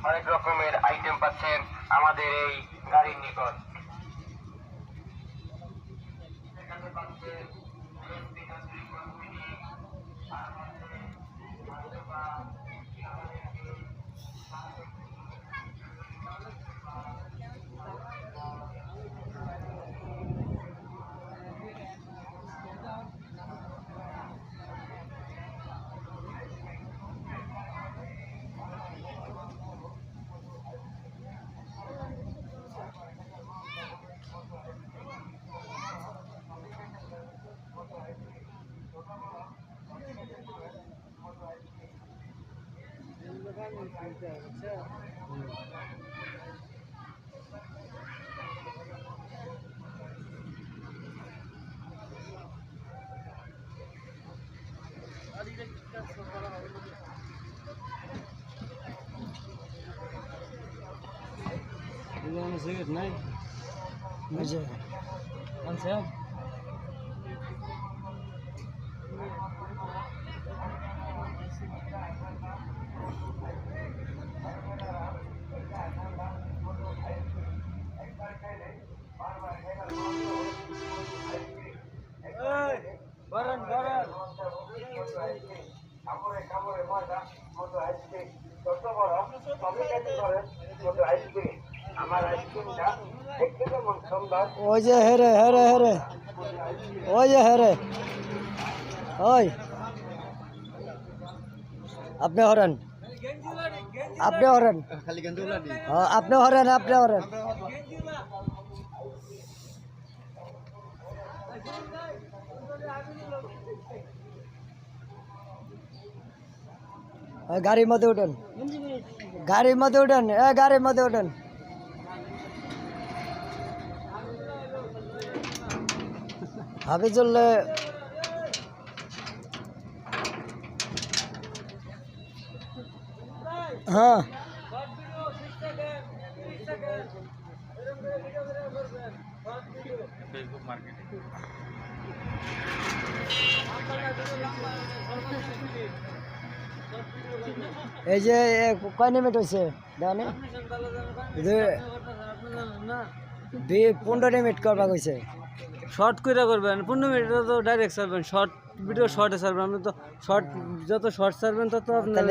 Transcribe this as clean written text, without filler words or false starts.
অনেক রকমের আইটেম পাচ্ছেন আমাদের এই গাড়ির নিকট। এখানে পাচ্ছেন সিগারেট নাই আনছে বরণ বরণ কামড়ে কামড়ে মজা মতো আইসক্রিম যত বড় সবই খেতে পারেন মতো আইসক্রিম। আমার আইসক্রিমটা দেখতে যেমন সুন্দর, ওই যে হেরে হেরে হেরে ওই যে হেরে ওই আপনি হরেন আপনি হরেন আপনি হরেন আপনি হরেন গাড়ির মধ্যে উঠেন গাড়ির মধ্যে উঠেন গাড়ির মধ্যে উঠেন হাফিজুল্লাহ হ্যাঁ ফেসবুক মার্কেটিং এই যে কয় মিনিট হয়েছে জানে 15 মিনিট করবা কইছে শর্ট কইরা করবেন 15 মিনিট তো ডাইরেক্ট ছাড়বেন শর্ট ভিডিও শর্টে ছাড়বেন আপনি তো শর্ট যত শর্ট ছাড়বেন তত আপনার